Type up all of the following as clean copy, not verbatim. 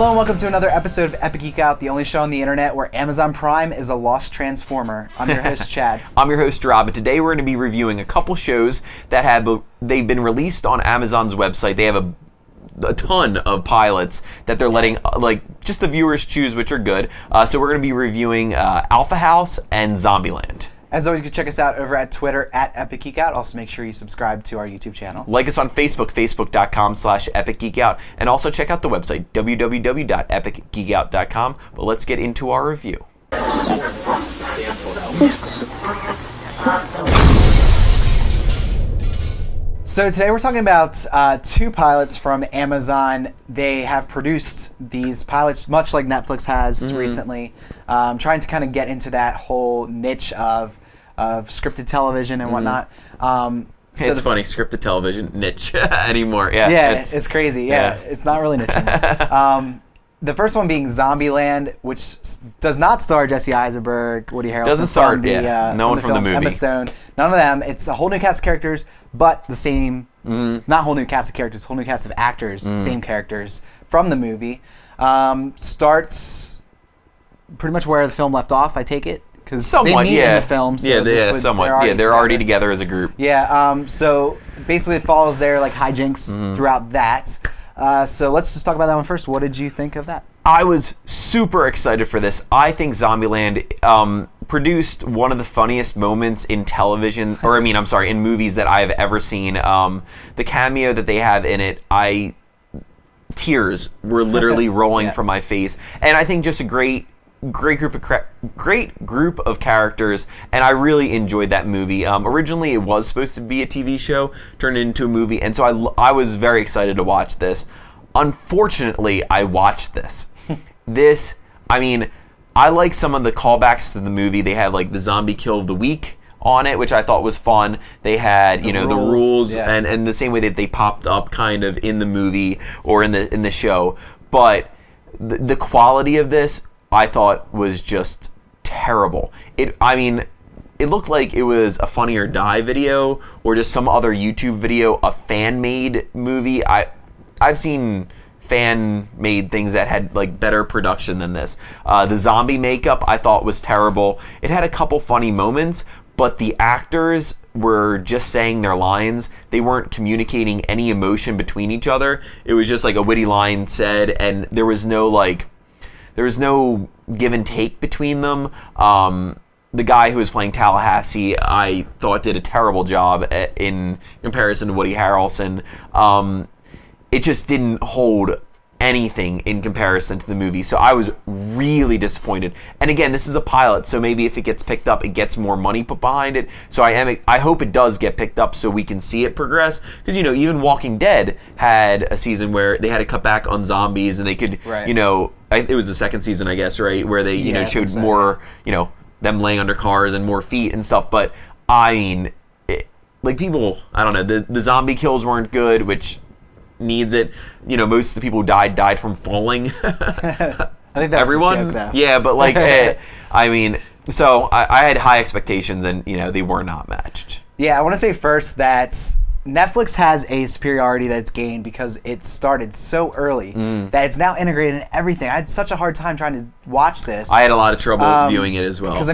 Hello and welcome to another episode of Epic Geek Out, the only show on the internet where Amazon Prime is a lost transformer. I'm your host, Chad. I'm your host, Rob, and today we're going to be reviewing a couple shows that they've been released on Amazon's website. They have a ton of pilots that they're letting just the viewers choose, which are good. So we're going to be reviewing Alpha House and Zombieland. As always, you can check us out over at Twitter at Epic Geek Out. Also, make sure you subscribe to our YouTube channel. Like us on Facebook, facebook.com/epicgeekout. And also check out the website, www.epicgeekout.com. But let's get into our review. So today we're talking about two pilots from Amazon. They have produced these pilots, much like Netflix has recently, trying to kind of get into that whole niche of scripted television and whatnot. So it's funny, scripted television niche anymore. Yeah, it's crazy. Yeah, it's not really niche anymore. The first one being Zombieland, which does not star Jesse Eisenberg, Woody Harrelson. Doesn't star, no one from the movie. Emma Stone. None of them. It's a whole new cast of characters, but the same, not whole new cast of characters, whole new cast of actors, same characters from the movie. Starts pretty much where the film left off, I take it. Because they meet in the film. So somewhat. They're already together as a group. Yeah, so basically it follows their hijinks throughout that. So let's just talk about that one first. What did you think of that? I was super excited for this. I think Zombieland produced one of the funniest moments in television, in movies that I've ever seen. The cameo that they have in it, tears were literally rolling from my face. And I think just a great group of characters, and I really enjoyed that movie. Originally, it was supposed to be a TV show, turned into a movie, and so I was very excited to watch this. Unfortunately, I watched this. I like some of the callbacks to the movie. They had the zombie kill of the week on it, which I thought was fun. They had the rules and the same way that they popped up kind of in the movie or in the show, but the quality of this I thought was just terrible. It looked like it was a Funny or Die video or just some other YouTube video, a fan-made movie. I've seen fan-made things that had better production than this. The zombie makeup I thought was terrible. It had a couple funny moments, but the actors were just saying their lines. They weren't communicating any emotion between each other. It was just a witty line said, and there was no give and take between them. The guy who was playing Tallahassee, I thought did a terrible job in comparison to Woody Harrelson. It just didn't hold anything in comparison to the movie, so I was really disappointed. And again, this is a pilot, so maybe if it gets picked up, it gets more money put behind it. So I hope it does get picked up so we can see it progress. Because even Walking Dead had a season where they had to cut back on zombies, and they could, it was the second season, I guess, right, where they showed more, them laying under cars and more feet and stuff. But people, I don't know, the zombie kills weren't good, which needs it. Most of the people who died from falling. I think that's everyone. The joke, though. Yeah, but so I had high expectations, and they were not matched. Yeah, I want to say first that Netflix has a superiority that it's gained because it started so early that it's now integrated in everything. I had such a hard time trying to watch this. I had a lot of trouble viewing it as well. Because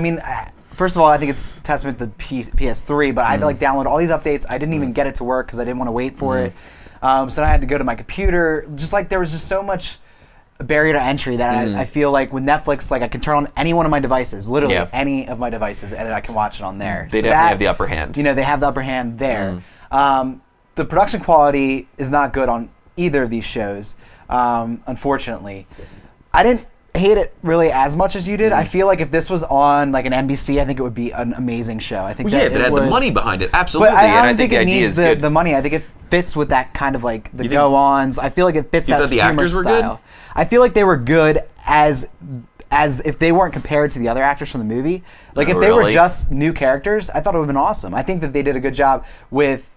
first of all, I think it's a testament to the PS3, but I had to download all these updates. I didn't even get it to work because I didn't want to wait for it. So I had to go to my computer. There was just so much barrier to entry that I feel like with Netflix, I can turn on any one of my devices, literally any of my devices, and I can watch it on there. They definitely have the upper hand. They have the upper hand there. The production quality is not good on either of these shows, unfortunately. I didn't hate it really as much as you did. I feel like if this was on an NBC, I think it would be an amazing show. I think if it had the money behind it, absolutely. But I don't think it needs the money. I think it fits with that kind of the go-ons. I feel like it fits that humor style. You thought the actors were good? I feel like they were good as if they weren't compared to the other actors from the movie. If they were just new characters, I thought it would have been awesome. I think that they did a good job with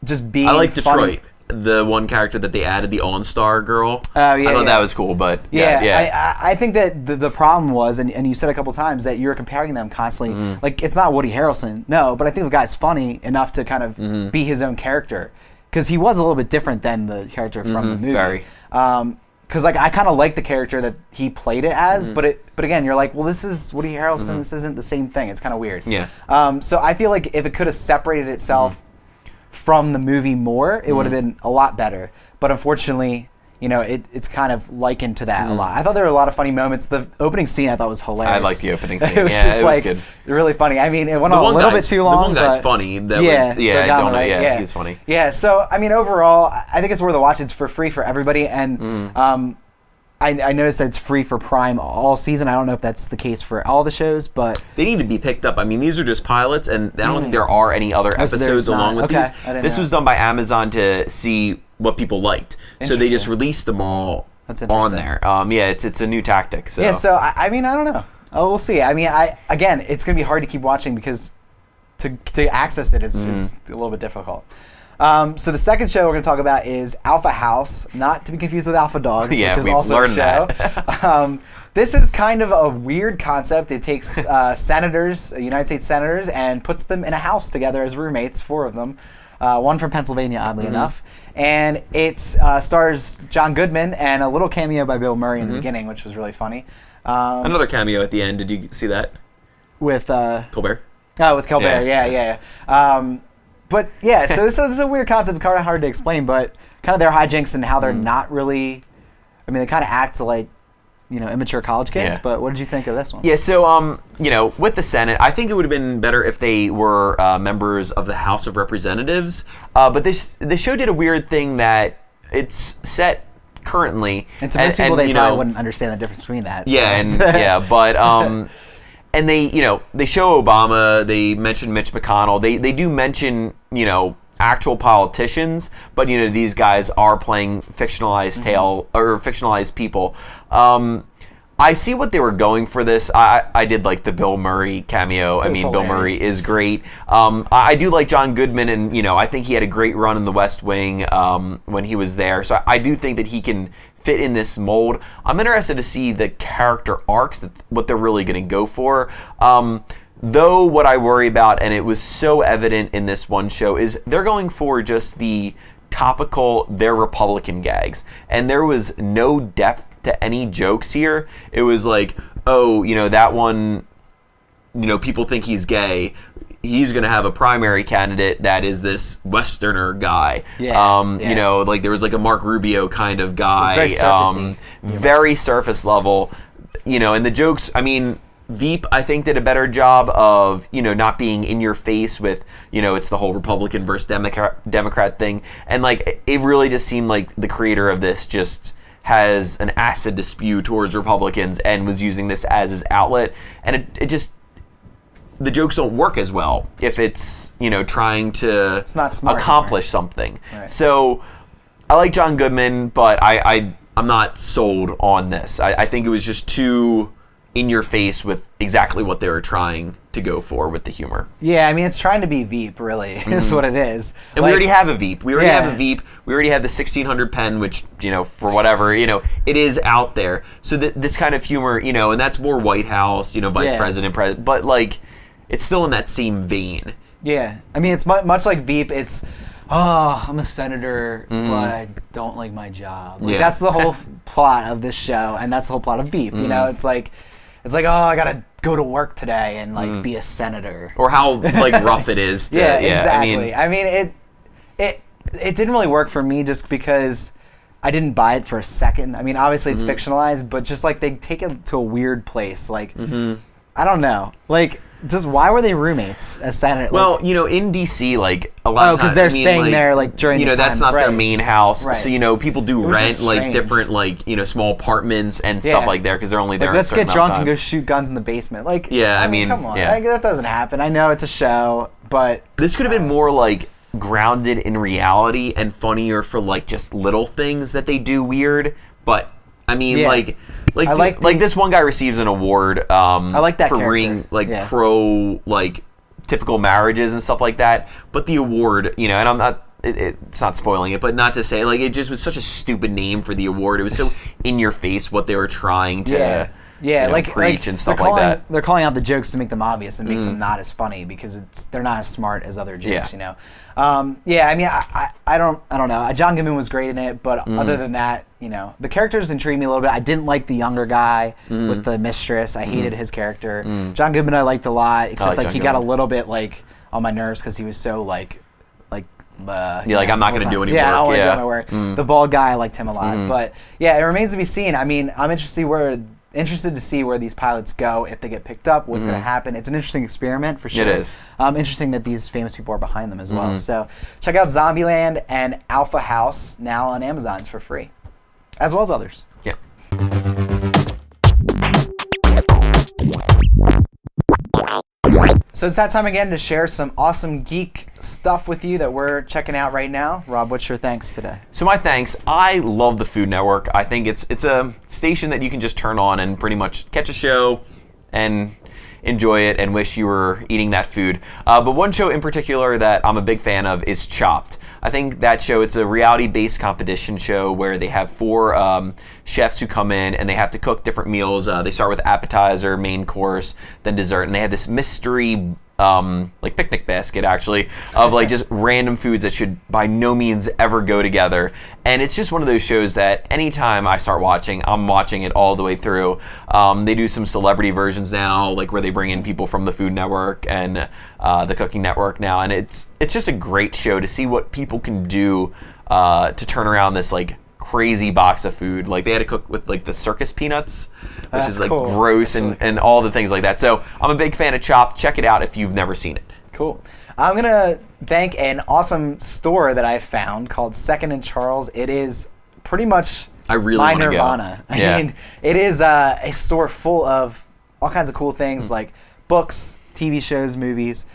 just being funny. Detroit. The one character that they added, the OnStar girl. Oh, yeah, I thought that was cool, but I think that the problem was, and you said a couple times, that you were comparing them constantly. It's not Woody Harrelson, no, but I think the guy's funny enough to kind of be his own character. Because he was a little bit different than the character from the movie. Very. because like I kind of like the character that he played it as, but again, you're like, well, this is Woody Harrelson. This isn't the same thing. It's kind of weird. Yeah. So I feel like if it could have separated itself from the movie more, it would have been a lot better. But unfortunately, you know, it's kind of likened to that a lot. I thought there were a lot of funny moments. The opening scene I thought was hilarious. I like the opening scene. It was just it like was good. really funny. I mean, it went on a little bit too long. The one guy's but funny. That yeah, was, yeah, Donald, Donald, right? yeah, he's funny. Yeah, so I mean, overall, I think it's worth a watch. It's for free for everybody, and I noticed that it's free for Prime all season. I don't know if that's the case for all the shows, but they need to be picked up. I mean, these are just pilots, and I don't think there are any other episodes along with these. This was done by Amazon to see what people liked, so they just released them all on there. Yeah, it's a new tactic. So. Yeah, so I mean, I don't know. Oh, we'll see. I mean, again, it's gonna be hard to keep watching because to access it, it's a little bit difficult. So the second show we're going to talk about is Alpha House, not to be confused with Alpha Dogs, which is also a show. This is kind of a weird concept. It takes senators, United States senators, and puts them in a house together as roommates, 4 of them. One from Pennsylvania, oddly enough. And it stars John Goodman and a little cameo by Bill Murray in the beginning, which was really funny. Another cameo at the end. Did you see that? With Colbert. Oh, with Colbert, yeah. But yeah, so this is a weird concept, kind of hard to explain, but kind of their hijinks and how they're not really, I mean, they kind of act like, you know, immature college kids, but what did you think of this one? Yeah, so, you know, with the Senate, I think it would have been better if they were members of the House of Representatives, but the show did a weird thing that it's set currently. And to most people, they probably wouldn't understand the difference between that. So. Yeah, but... and they, you know, they show Obama, they mention Mitch McConnell, they do mention, you know, actual politicians, but, you know, these guys are playing fictionalized fictionalized people. I see what they were going for this. I did like the Bill Murray cameo. I mean, Bill Murray is great. I do like John Goodman, and, you know, I think he had a great run in The West Wing when he was there. So I do think that he can fit in this mold. I'm interested to see the character arcs, what they're really going to go for. Though what I worry about, and it was so evident in this one show, is they're going for just the topical, they're Republican gags. And there was no depth to any jokes here. It was like, oh, you know, that one, you know, people think he's gay. He's going to have a primary candidate that is this Westerner guy. You know, like there was like a Mark Rubio kind of guy. Very surfacey. Very surface level. You know, and the jokes, I mean, Veep, I think, did a better job of, you know, not being in your face with, you know, it's the whole Republican versus Democrat thing. And like, it really just seemed like the creator of this just has an acid to spew towards Republicans and was using this as his outlet. And it just... the jokes don't work as well if it's, you know, trying to accomplish something. Right. So I like John Goodman, but I'm not sold on this. I think it was just too in your face with exactly what they were trying to go for with the humor. Yeah, I mean, it's trying to be Veep, really. That's what it is. And like, we already have a Veep. We already have a Veep. We already have the 1600 pen, which, you know, for whatever, you know, it is out there. So this kind of humor, you know, and that's more White House, you know, vice president, but like, it's still in that same vein. Yeah. I mean, it's much like Veep. It's, oh, I'm a senator, but I don't like my job. Like, that's the whole plot of this show, and that's the whole plot of Veep. You know, it's like, oh, I gotta go to work today and like be a senator. Or how like rough it is. To, exactly. I mean, it didn't really work for me just because I didn't buy it for a second. I mean, obviously it's fictionalized, but just like they take it to a weird place. Like, I don't know. Like, just why were they roommates as senator? Well, you know, in DC, like a lot of times, because they're staying there like during you know the time. That's not their main house. Right. So you know, people do rent like different like you know small apartments and stuff like there because they're only there. Like, let's get drunk and go shoot guns in the basement. Like, I mean, come on, like, that doesn't happen. I know it's a show, but this could have been more like grounded in reality and funnier for like just little things that they do weird, but. I mean, like this one guy receives an award. I like that for character. being like pro like typical marriages and stuff like that. But the award, you know, and I'm not. It's not spoiling it, but not to say like it just was such a stupid name for the award. It was so in your face what they were trying to. You know, like preach and stuff like that. They're calling out the jokes to make them obvious and makes them not as funny because they're not as smart as other jokes, you know. I mean, I don't know. John Goodman was great in it, but other than that, the characters intrigued me a little bit. I didn't like the younger guy with the mistress. I hated his character. John Goodman I liked a lot, except like he got a little bit like on my nerves because he was so like I'm not going to do any work. Yeah, I don't want to do my work. The bald guy, I liked him a lot. But yeah, it remains to be seen. I mean, I'm interested to see where these pilots go, if they get picked up, what's going to happen. It's an interesting experiment for sure. It is. Interesting that these famous people are behind them as well. So check out Zombieland and Alpha House now on Amazon. It's for free, as well as others. Yeah. So it's that time again to share some awesome geek stuff with you that we're checking out right now. Rob, what's your thanks today? So my thanks, I love the Food Network. I think it's a station that you can just turn on and pretty much catch a show and enjoy it and wish you were eating that food. But one show in particular that I'm a big fan of is Chopped. I think that show, it's a reality-based competition show where they have 4 chefs who come in and they have to cook different meals. They start with appetizer, main course, then dessert, and they have this mystery like picnic basket actually of like just random foods that should by no means ever go together. And it's just one of those shows that anytime I start watching, I'm watching it all the way through. They do some celebrity versions now, like where they bring in people from the Food Network and the Cooking Network now, and it's just a great show to see what people can do to turn around this like crazy box of food. Like they had to cook with like the circus peanuts, which is like cool. gross and all the things like that. So I'm a big fan of Chopped. Check it out if you've never seen it. Cool. I'm going to thank an awesome store that I found called Second and Charles. It is pretty much my nirvana. Go. Yeah. I mean, it is a store full of all kinds of cool things like books, TV shows, movies,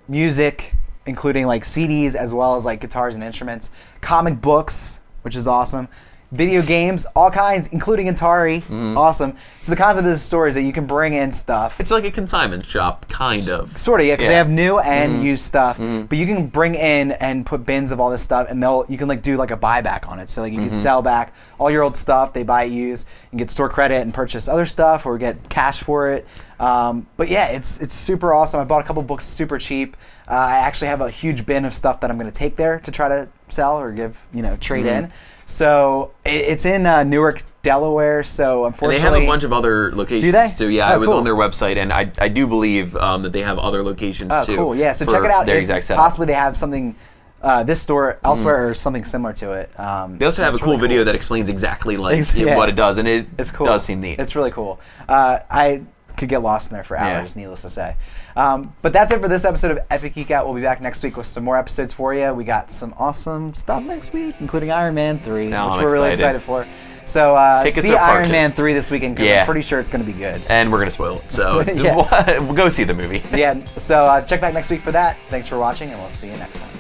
music, including like CDs as well as like guitars and instruments, comic books, which is awesome. Video games, all kinds, including Atari. Awesome. So the concept of this store is that you can bring in stuff. It's like a consignment shop, kind of. Sort of, yeah, because they have new and used stuff. But you can bring in and put bins of all this stuff, and you can like do like a buyback on it. So like you can sell back all your old stuff. They buy it used, and get store credit and purchase other stuff or get cash for it. But yeah, it's super awesome. I bought a couple books super cheap. I actually have a huge bin of stuff that I'm going to take there to try to sell or give, trade in. So it's in Newark, Delaware. So unfortunately, and they have a bunch of other locations do they? too. Yeah, oh, I was cool. on their website, and I do believe that they have other locations too. Oh, cool. Yeah, so check it out. Their exact setup. Possibly they have something. This store elsewhere or something similar to it. They also have a cool video that explains exactly like what it does, and it's cool. Does seem neat. It's really cool. I could get lost in there for hours, needless to say. But that's it for this episode of Epic Geek Out. We'll be back next week with some more episodes for you. We got some awesome stuff next week, including Iron Man 3, which we're really excited for. So see Iron Man 3 this weekend because I'm pretty sure it's going to be good. And we're going to spoil it, so we'll go see the movie. So check back next week for that. Thanks for watching, and we'll see you next time.